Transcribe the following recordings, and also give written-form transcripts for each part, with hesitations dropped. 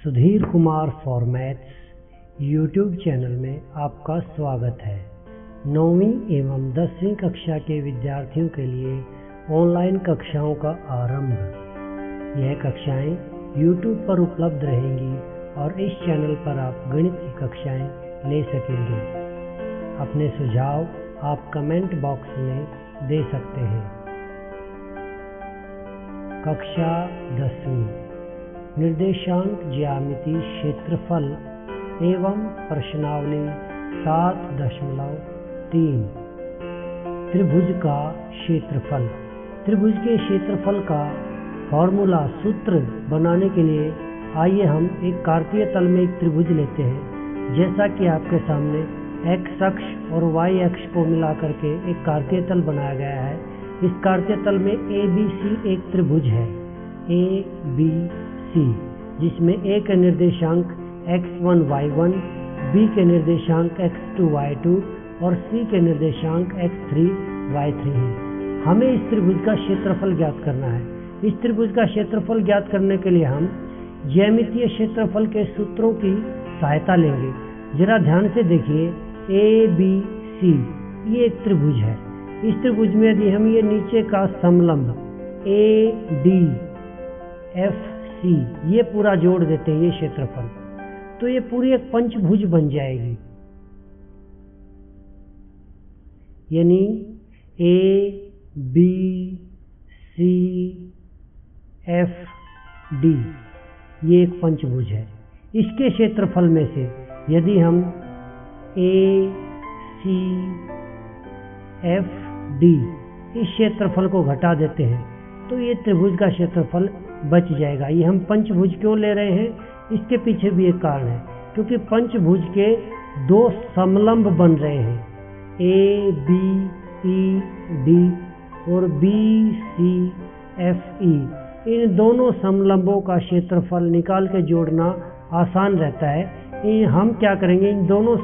Sudhir Kumar formats YouTube channel में आपका स्वागत है। 9वीं एवं 10वीं कक्षा के विद्यार्थियों के लिए ऑनलाइन कक्षाओं का आरंभ। यह कक्षाएं यूट्यूब पर उपलब्ध रहेंगी और इस चैनल पर आप गणित की कक्षाएं ले सकेंगे। अपने सुझाव आप कमेंट बॉक्स में दे सकते हैं। कक्षा 10वीं निर्देशांक ज्यामिति क्षेत्रफल एवं प्रश्नावली 7.3 त्रिभुज का क्षेत्रफल। त्रिभुज के क्षेत्रफल का फॉर्मूला सूत्र बनाने के लिए आइए हम एक कार्तीय तल में एक त्रिभुज लेते हैं। जैसा कि आपके सामने x अक्ष और y अक्ष को मिला करके एक कार्तीय तल बनाया गया है। इस कार्तीय तल में ABC एक त्रिभुज है ABC, जिसमें A के निर्देशांक x1 y1, B के निर्देशांक x2 y2 और C के निर्देशांक x3 y3 हैं। हमें इस त्रिभुज का क्षेत्रफल ज्ञात करना है। इस त्रिभुज का क्षेत्रफल ज्ञात करने के लिए हम ज्यामितीय क्षेत्रफल के सूत्रों की सहायता लेंगे। जरा ध्यान से देखिए, ABC ये एक त्रिभुज है। इस त्रिभुज में यदि हम ये नीचे का समलंब ADFC ये पूरा जोड़ देते हैं, ये क्षेत्रफल, तो ये पूरी एक पंचभुज बन जाएगी। यानी ABCFD ये एक पंचभुज है। इसके क्षेत्रफल में से यदि हम ACFD इस क्षेत्रफल को घटा देते हैं तो ये त्रिभुज का क्षेत्रफल बच जाएगा। ये हम पंचभुज क्यों ले रहे हैं, इसके पीछे भी एक कारण है, क्योंकि पंचभुज के दो समलंब बन रहे हैं, ABED और BCFE। इन दोनों समलंबों का क्षेत्रफल निकाल के जोड़ना आसान रहता है। हम क्या करेंगे, इन दोनों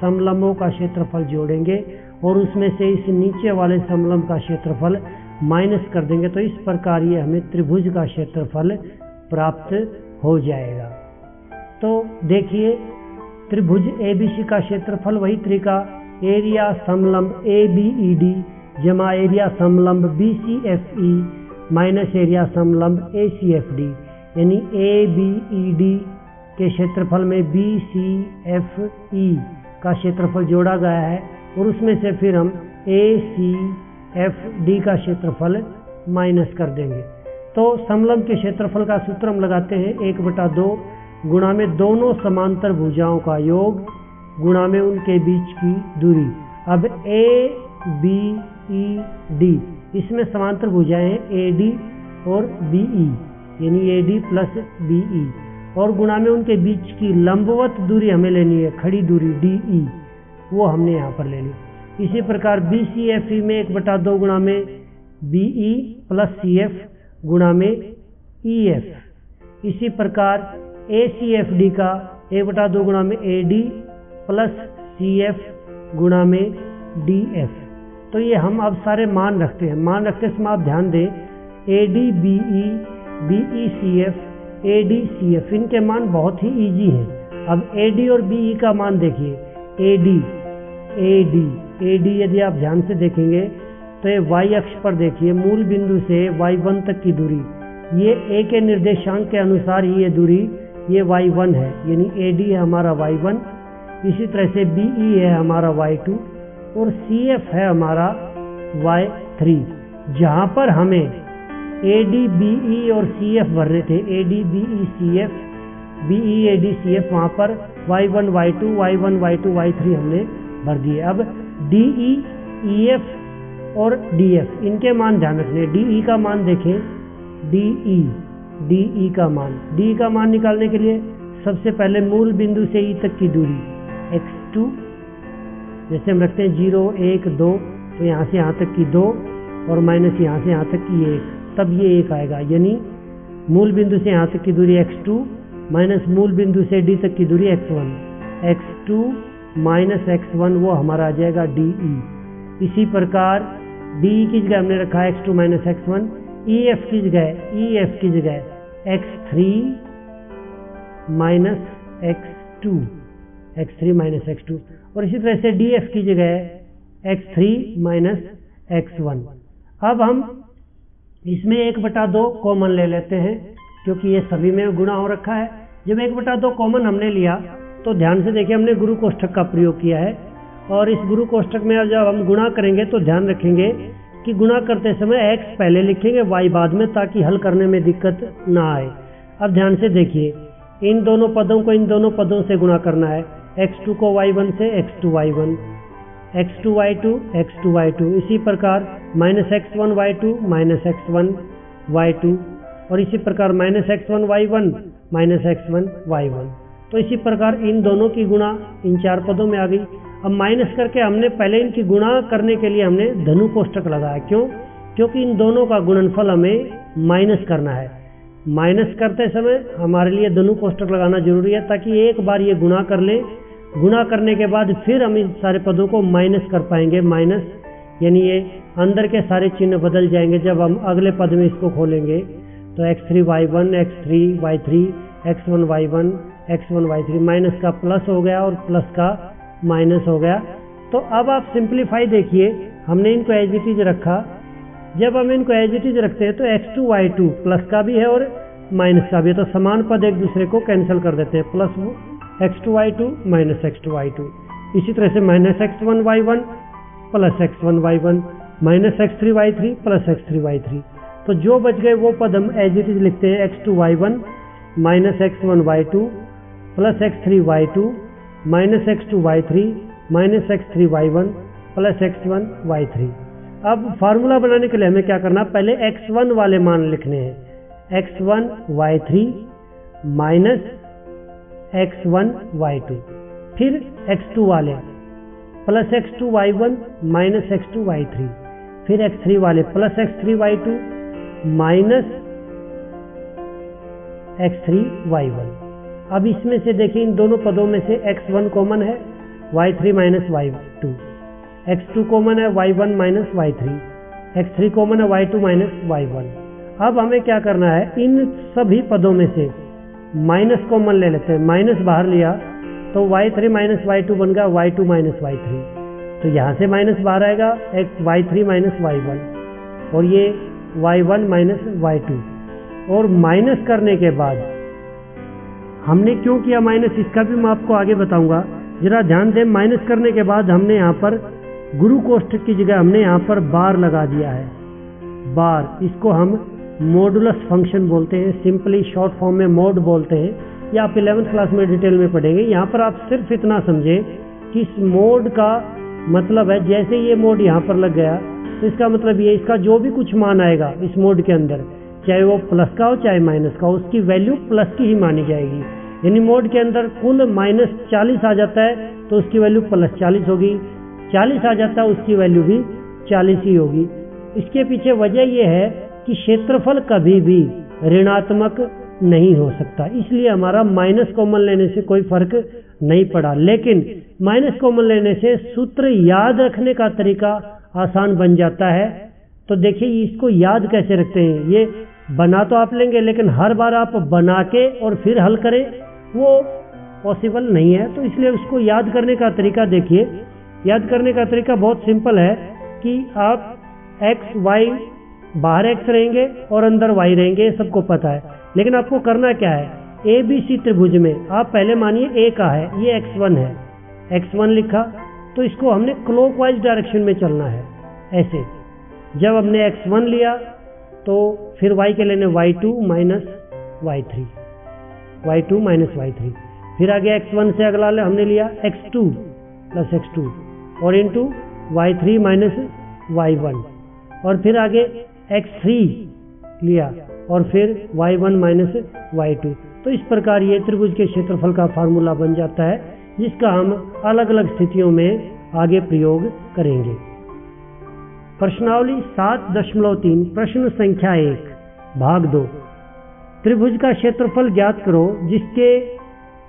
समलंबों का क्षेत्रफल जोड़ेंगे और उसमें से इस नीचे वाले समलंब का क्षेत्रफल माइनस कर देंगे, तो इस प्रकार ये हमें त्रिभुज का क्षेत्रफल प्राप्त हो जाएगा। तो देखिए, त्रिभुज ABC का क्षेत्रफल वही तरीका, एरिया समलंब ABED जमा एरिया समलंब BCFE माइनस एरिया समलंब ACFD, यानी ABED के क्षेत्रफल में BCFE का क्षेत्रफल जोड़ा गया है और उसमें से फिर हम ACFD का क्षेत्रफल माइनस कर देंगे। तो समलंब के क्षेत्रफल का सूत्र हम लगाते हैं 1/2 गुणा में दोनों समांतर भुजाओं का योग गुणा में उनके बीच की दूरी। अब ABED इसमें समांतर भुजाएं हैं AD और BE, यानी AD प्लस BE, और गुणा में उनके बीच की लंबवत दूरी हमें लेनी है, खड़ी दूरी DE, वो हमने यहाँ पर ले ली। इसी प्रकार BCFE में 1/2 गुणा में BE प्लस CF गुणा में EF। इसी प्रकार ACFD का 1/2 गुणा में AD प्लस CF गुणा में DF। तो ये हम अब सारे मान रखते हैं। मान रखते समय आप ध्यान दें, ADBE, BECF, ADCF इनके मान बहुत ही इजी हैं। अब AD और BE का मान देखिए, AD यदि आप ध्यान से देखेंगे तो ये y अक्ष पर देखिए, मूल बिंदु से y1 तक की दूरी, ये A के निर्देशांक के अनुसार ही ये दूरी, ये y1 है, यानी AD है हमारा y1। इसी तरह से BE है हमारा y2 और CF है हमारा y3। जहाँ पर हमें AD, BE और CF भरने थे, AD, BE, CF, BE, AD, CF, वहाँ पर y1, y2, y1, y2, y3 हमने भर दिए। अब DE, EF और DF इनके मान ध्यान रखने। DE का मान देखें, DE का मान निकालने के लिए सबसे पहले मूल बिंदु से E तक की दूरी x2, जैसे हम रखते हैं 0, 1, 2, तो यहाँ से यहाँ तक की 2 और माइनस यहाँ से यहाँ तक की 1, तब ये 1 आएगा। यानी मूल बिंदु से यहाँ तक की दूरी x2 माइनस मूल बिंदु से D तक की दूरी x1, x2 माइनस x1 वो हमारा आ जाएगा DE। इसी प्रकार DE की जगह हमने रखा x2 माइनस x1, EF की जगह x3 minus x2, x3 minus x2। और इसी तरह से df की जगह x3 माइनस x1। अब हम इसमें 1/2 कॉमन ले लेते हैं क्योंकि ये सभी में गुणा हो रखा है। जब 1/2 कॉमन हमने लिया तो ध्यान से देखिए हमने गुरु कोष्ठक का प्रयोग किया है, और इस गुरु कोष्ठक में जब हम गुणा करेंगे तो ध्यान रखेंगे कि गुणा करते समय x पहले लिखेंगे, y बाद में, ताकि हल करने में दिक्कत ना आए। अब ध्यान से देखिए, इन दोनों पदों को इन दोनों पदों से गुणा करना है। x2 को y1 से, x2y1, x2 y2, x2 y2। इसी प्रकार minus x1 y2 minus x1 y2, और इसी प्रकार minus x1 y1 minus x1 y1। तो इसी प्रकार इन दोनों की गुणा इन 4 पदों में आ गई। अब माइनस करके हमने पहले इनकी गुणा करने के लिए हमने धनु कोष्ठक लगाया। क्यों? क्योंकि इन दोनों का गुणनफल हमें माइनस करना है। माइनस करते समय हमारे लिए धनु कोष्ठक लगाना जरूरी है, ताकि एक बार ये गुणा कर ले, गुणा करने के बाद फिर हम इन सारे पदों को माइनस कर पाएंगे। माइनस यानी ये अंदर के सारे चिन्ह बदल जाएंगे जब हम अगले पद में इसको खोलेंगे। तो x3 y1, x3 y3, x1 y1, x1 y3, minus का प्लस हो गया और प्लस का माइनस हो गया। तो अब आप सिंप्लीफाई देखिए, हमने इनको एज इट इज रखा। जब हम इनको एज इट इज रखते हैं तो x2 y2 प्लस का भी है और माइनस का भी है, तो समान पद एक दूसरे को कैंसिल कर देते हैं। Plus x2 y2 minus x2 y2। इसी तरह से minus x1 y1 plus x1 y1 minus x3 y3 plus x3 y3। तो जो बच गए वो पद हम एज इट इज लिखते हैं। x2 y1 minus x1 y2 plus x3 y2 minus x2 y3 minus x3 y1 plus x1 y3। अब फार्मूला बनाने के लिए हमें क्या करना, पहले x1 वाले मान लिखने हैं। x1 y3 minus x1 y2, फिर x2 वाले plus x2 y1 minus x2 y3, फिर x3 वाले plus x3 y2 minus x3 y1। अब इसमें से देखिए इन दोनों पदों में से x1 कॉमन है, y3 minus y2, x2 common है, y1 minus y3, x3 common है, y2 माइनस y1। अब हमें क्या करना है, इन सभी पदों में से माइनस कॉमन ले लेते हैं। माइनस बाहर लिया तो y3 माइनस y2 बन गया y2 माइनस y3, तो यहाँ से माइनस बाहर आएगा y3 माइनस y1, और ये y1 माइनस y2। और माइनस करने के बाद हमने क्यों किया माइनस, इसका भी मैं आपको आगे बताऊंगा। जरा ध्यान दें, माइनस करने के बाद हमने यहाँ पर गुरु कोष्ठक की जगह हमने यहाँ पर बार लगा दिया है। बार, इसको हम मॉडुलस फंक्शन बोलते हैं, सिंपली शॉर्ट फॉर्म में मोड बोलते हैं। ये आप 11th क्लास में डिटेल में पढ़ेंगे। यहाँ पर आप सिर्फ इतना समझें कि इस मोड का मतलब है, जैसे ये मोड यहाँ पर लग गया तो इसका मतलब ये, इसका जो भी कुछ मान आएगा इस मोड के अंदर, चाहे वो प्लस का हो चाहे माइनस का हो, उसकी वैल्यू प्लस की ही मानी जाएगी। यानी मोड के अंदर कुल माइनस 40 आ जाता है तो उसकी वैल्यू प्लस 40 होगी, 40 आ जाता है उसकी वैल्यू भी 40 ही होगी। इसके पीछे वजह यह है कि क्षेत्रफल कभी भी ऋणात्मक नहीं हो सकता, इसलिए हमारा माइनस कॉमन लेने से कोई फर्क नहीं पड़ा। लेकिन माइनस कॉमन लेने से सूत्र याद रखने का तरीका आसान बन जाता है। तो देखिए इसको याद कैसे रखते हैं, ये बना तो आप लेंगे लेकिन हर बार आप बना के और फिर हल करें वो पॉसिबल नहीं है। तो इसलिए उसको याद करने का तरीका देखिए। याद करने का तरीका बहुत सिंपल है कि आप x y, बाहर x रहेंगे और अंदर y रहेंगे, ये सबको पता है। लेकिन आपको करना क्या है, ए बी सी त्रिभुज में आप पहले मानिए a का है, ये x1 है, x1 लिखा, तो इसको हमने क्लॉकवाइज डायरेक्शन में चलना है। ऐसे जब हमने x1 लिया तो फिर y के लेने y2 minus y3, y2 minus y3, फिर आगे x1 से अगला हमने लिया x2 प्लस x2 और इंटू y3 माइनस y1, और फिर आगे x3 लिया और फिर y1 माइनस y2। तो इस प्रकार ये त्रिभुज के क्षेत्रफल का फार्मूला बन जाता है, जिसका हम अलग अलग स्थितियों में आगे प्रयोग करेंगे। प्रश्नावली 7.3 प्रश्न संख्या 1 भाग 2। त्रिभुज का क्षेत्रफल ज्ञात करो जिसके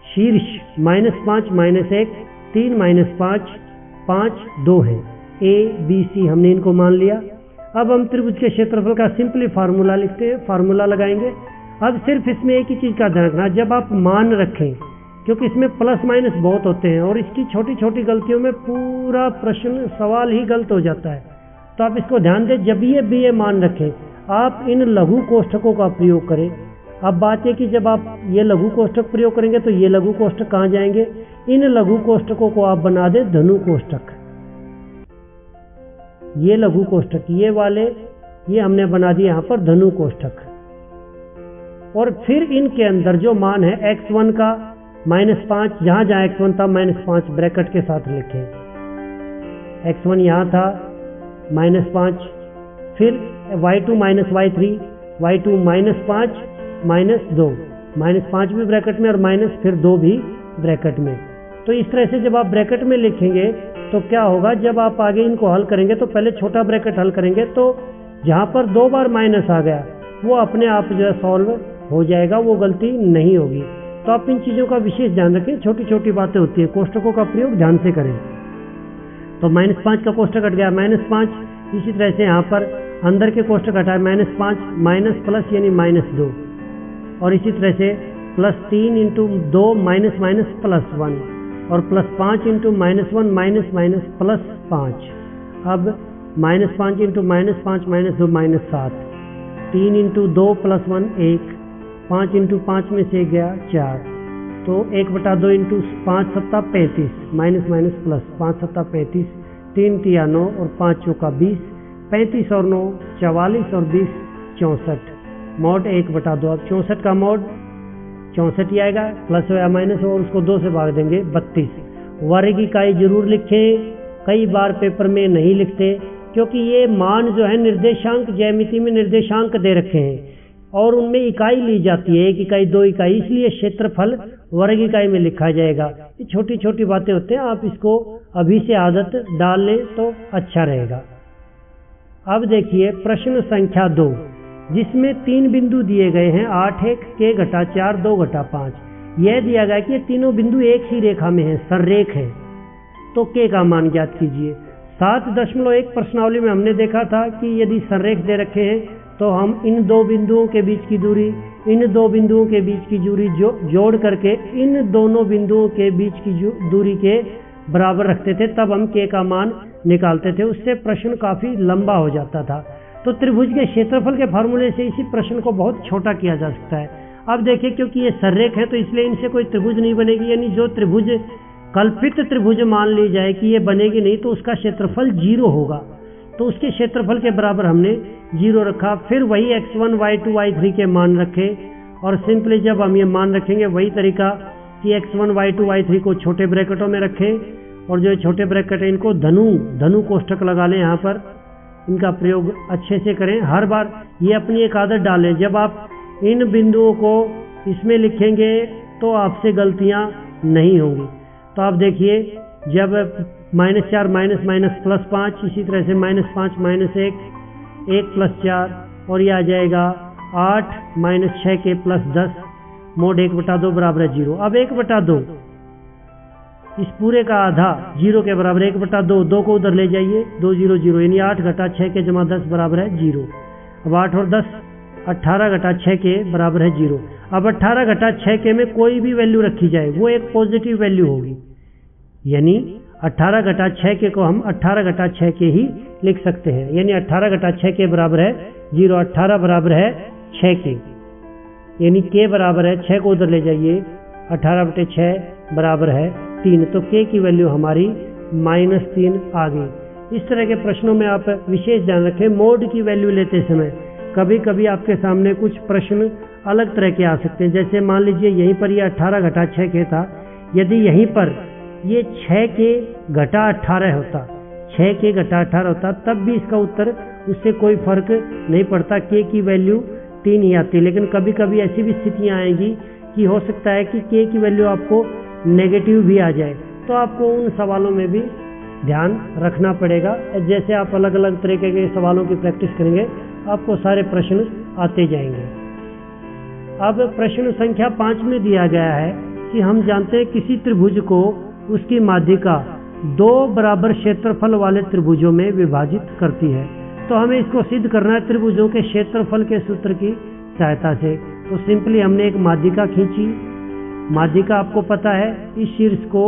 शीर्ष -5 -1 3 -5 5 2 है। ए बी सी हमने इनको मान लिया। अब हम त्रिभुज के क्षेत्रफल का सिंपली फार्मूला लिखते हैं, फार्मूला लगाएंगे। अब सिर्फ इसमें एक ही चीज़ का ध्यान रखना, जब आप मान रखें, क्योंकि इसमें प्लस माइनस बहुत होते हैं और इसकी छोटी छोटी गलतियों में पूरा प्रश्न सवाल ही गलत हो जाता है, तो आप इसको ध्यान दें। जब भी ये मान रखें, आप इन लघु कोष्ठकों का प्रयोग करें। अब बात है कि जब आप ये लघु कोष्ठक प्रयोग करेंगे तो ये लघु कोष्ठक कहाँ जाएंगे, इन लघु कोष्ठकों को आप बना दें धनु कोष्ठक। ये लघु कोष्ठक, ये वाले, ये हमने बना दिए यहाँ पर धनु कोष्ठक। और फिर इनके अंदर जो मान है x1 का -5, जहाँ जहाँ x1 था -5 ब्रैकेट के साथ लिखें। x1 यहाँ था -5, फिर y2 - y3, y2 -5 -2, -5 भी ब्रैकेट में और माइनस फिर 2 भी ब्रैकेट में। तो इस तरह से जब आप ब्रैकेट में लिखेंगे तो क्या होगा, जब आप आगे इनको हल करेंगे तो पहले छोटा ब्रैकेट हल करेंगे, तो जहाँ पर 2 बार माइनस आ गया वो अपने आप जो है सॉल्व हो जाएगा, वो गलती नहीं होगी। तो आप इन चीज़ों का विशेष ध्यान रखें, छोटी छोटी बातें होती है, कोष्ठकों का प्रयोग ध्यान से करें। तो -5 का कोष्ठक हट गया -5, इसी तरह से यहाँ पर अंदर के कोष्ठक हटाए -5 माइनस प्लस यानी -2, और इसी तरह से +3 × 2 माइनस माइनस +1 और +5 × -1 माइनस माइनस +5। अब -5 × -5 -2 -7, 3 × 2 +1 1, 5 × 5 में से गया 4, तो 1/2 × 5 7 35 माइनस माइनस प्लस 5 7 35, 3 × 9 और 5 चौका 20, 35 और 9 44 और 20 64, मॉड 1/2। अब 64 का मॉड 64 ही आएगा, प्लस हो या माइनस हो, और उसको 2 से भाग देंगे 32। वर्ग इकाई जरूर लिखें, कई बार पेपर में नहीं लिखते, क्योंकि ये मान जो है निर्देशांक ज्यामिति में निर्देशांक दे रखे हैं और उनमें इकाई ली जाती है, 1 इकाई 2 इकाई, इसलिए क्षेत्रफल वर्ग इकाई में लिखा जाएगा। ये छोटी छोटी बातें होते हैं, आप इसको अभी से आदत डाल लें तो अच्छा रहेगा। अब देखिए प्रश्न संख्या 2, जिसमें 3 बिंदु दिए गए हैं, 8 1 k घटा 4 2 घटा 5। यह दिया गया कि ये तीनों बिंदु एक ही रेखा में हैं, सररेख हैं, तो k का मान ज्ञात कीजिए। 7.1 प्रश्नावली में हमने देखा था कि यदि सररेख दे रखे हैं तो हम इन 2 बिंदुओं के बीच की दूरी, इन 2 बिंदुओं के बीच की दूरी जोड़ करके इन दोनों बिंदुओं के बीच की दूरी के बराबर रखते थे, तब हम k का मान निकालते थे। उससे प्रश्न काफी लंबा हो जाता था। तो त्रिभुज के क्षेत्रफल के फार्मूले से इसी प्रश्न को बहुत छोटा किया जा सकता है। अब देखिए, क्योंकि ये सररेख है तो इसलिए इनसे कोई त्रिभुज नहीं बनेगी, यानी जो त्रिभुज कल्पित त्रिभुज मान ली जाए कि ये बनेगी नहीं, तो उसका क्षेत्रफल 0 होगा। तो उसके क्षेत्रफल के बराबर हमने 0 रखा। फिर वही x1 y2 y3 के मान रखे, और सिंपली जब हम ये मान रखेंगे वही तरीका कि x1 y2 y3 को छोटे ब्रैकेटों में रखें, और जो छोटे ब्रैकेट है इनको धनु कोष्ठक लगा लें। यहाँ पर इनका प्रयोग अच्छे से करें, हर बार ये अपनी एक आदत डालें। जब आप इन बिंदुओं को इसमें लिखेंगे तो आपसे गलतियाँ नहीं होंगी। तो आप देखिए, जब -4 माइनस माइनस +5, इसी तरह से -5 -1 1 + 4, और ये आ जाएगा 8 - 6 + 10, मोड 1/2 बराबर है 0। अब 1/2 इस पूरे का आधा 0 के बराबर, 1/2 2 को उधर ले जाइए, 2 0 0, यानी 8 घटा 6 के जमा 10 बराबर है 0। अब 8 और 10 18 घटा 6 के बराबर है 0। अब 18 घटा 6 के में कोई भी वैल्यू रखी जाए वो एक पॉजिटिव वैल्यू होगी, यानी 18 घटा 6 के को हम 18 घटा 6 के ही लिख सकते हैं, यानी 18 घटा 6 के बराबर है 0। 18 बराबर है 6 के, यानी k बराबर है 6 को उधर ले जाइए, 18/6 बराबर है 3। तो k की वैल्यू हमारी -3 आ गई। इस तरह के प्रश्नों में आप विशेष ध्यान रखें, मोड की वैल्यू लेते समय कभी कभी आपके सामने कुछ प्रश्न अलग तरह के आ सकते हैं। जैसे मान लीजिए यहीं पर ये 18 घटा 6 के था, यदि यहीं पर ये 6 के घटा 18 होता, 6 के घटा 18 होता, तब भी इसका उत्तर उससे कोई फर्क नहीं पड़ता, k की वैल्यू 3 ही आती है। लेकिन कभी कभी ऐसी भी स्थितियाँ आएंगी कि हो सकता है कि k की वैल्यू आपको नेगेटिव भी आ जाए, तो आपको उन सवालों में भी ध्यान रखना पड़ेगा। जैसे आप अलग अलग तरीके के सवालों की प्रैक्टिस करेंगे, आपको सारे प्रश्न आते जाएंगे। अब प्रश्न संख्या 5 में दिया गया है कि हम जानते हैं किसी त्रिभुज को उसकी माध्यिका 2 बराबर क्षेत्रफल वाले त्रिभुजों में विभाजित करती है। तो हमें इसको सिद्ध करना है त्रिभुजों के क्षेत्रफल के सूत्र की सहायता से। तो सिंपली हमने एक माध्यिका खींची। माध्यिका आपको पता है इस शीर्ष को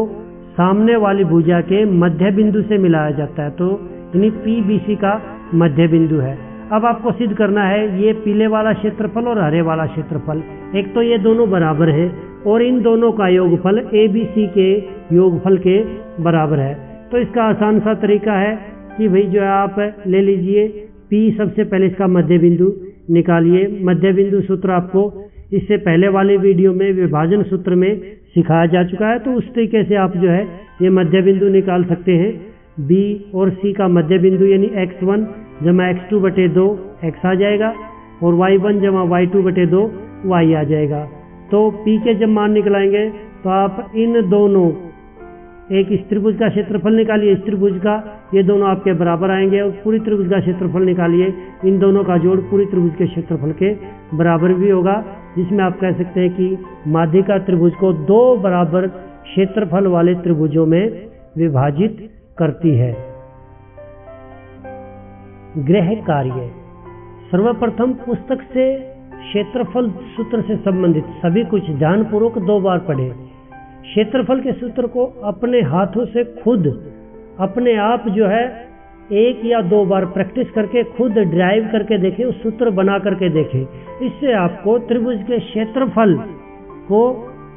सामने वाली भुजा के मध्य बिंदु से मिलाया जाता है, तो यानी PBC का मध्य बिंदु है। अब आपको सिद्ध करना है ये पीले वाला क्षेत्रफल और हरे वाला क्षेत्रफल, एक तो ये दोनों बराबर है और इन दोनों का योगफल ABC के योगफल के बराबर है। तो इसका आसान सा तरीका है कि भाई जो है आप ले लीजिए P, सबसे पहले इसका मध्य बिंदु निकालिए। मध्य बिंदु सूत्र आपको इससे पहले वाले वीडियो में विभाजन सूत्र में सिखाया जा चुका है, तो उस तरीके से आप जो है ये मध्य बिंदु निकाल सकते हैं। B और C का मध्य बिंदु यानी x1 जमा x2/2 x आ जाएगा और y1 जमा y2/2 y आ जाएगा। तो P के जब मान निकलाएंगे तो आप इन दोनों, एक इस त्रिभुज का क्षेत्रफल निकालिए, इस त्रिभुज का, ये दोनों आपके बराबर आएंगे, और पूरी त्रिभुज का क्षेत्रफल निकालिए, इन दोनों का जोड़ पूरी त्रिभुज के क्षेत्रफल के बराबर भी होगा, जिसमें आप कह सकते हैं कि माध्यिका त्रिभुज को दो बराबर क्षेत्रफल वाले त्रिभुजों में विभाजित करती है। गृह कार्य। सर्वप्रथम पुस्तक से क्षेत्रफल सूत्र से संबंधित सभी कुछ ध्यानपूर्वक 2 बार पढ़ें। क्षेत्रफल के सूत्र को अपने हाथों से खुद अपने आप जो है 1 या 2 बार प्रैक्टिस करके खुद ड्राइव करके देखें, उस सूत्र बना करके देखें। इससे आपको त्रिभुज के क्षेत्रफल को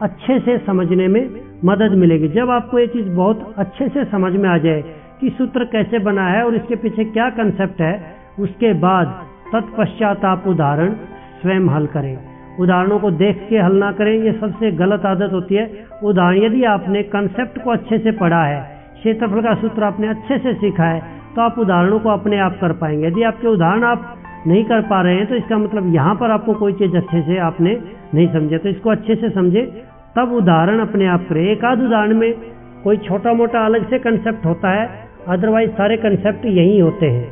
अच्छे से समझने में मदद मिलेगी। जब आपको ये चीज़ बहुत अच्छे से समझ में आ जाए कि सूत्र कैसे बना है और इसके पीछे क्या कंसेप्ट है, उसके बाद तत्पश्चात आप उदाहरण स्वयं हल करें। उदाहरणों को देख के हल ना करें, ये सबसे गलत आदत होती है। उदाहरण, यदि आपने कंसेप्ट को अच्छे से पढ़ा है, क्षेत्रफल का सूत्र आपने अच्छे से सीखा है, तो आप उदाहरणों को अपने आप कर पाएंगे। यदि आपके उदाहरण आप नहीं कर पा रहे हैं तो इसका मतलब यहाँ पर आपको कोई चीज़ अच्छे से आपने नहीं समझे। तो इसको अच्छे से समझे, तब उदाहरण अपने आप करें। एक आध उदाहरण में कोई छोटा मोटा अलग से कंसेप्ट होता है, अदरवाइज सारे कंसेप्ट यही होते हैं।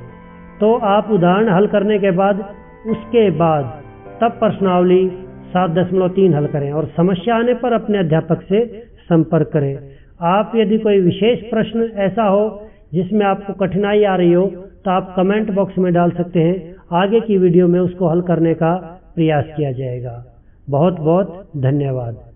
तो आप उदाहरण हल करने के बाद उसके बाद तब प्रश्नावली 7.3 हल करें और समस्या आने पर अपने अध्यापक से संपर्क करें। आप यदि कोई विशेष प्रश्न ऐसा हो जिसमें आपको कठिनाई आ रही हो तो आप कमेंट बॉक्स में डाल सकते हैं। आगे की वीडियो में उसको हल करने का प्रयास किया जाएगा। बहुत बहुत धन्यवाद।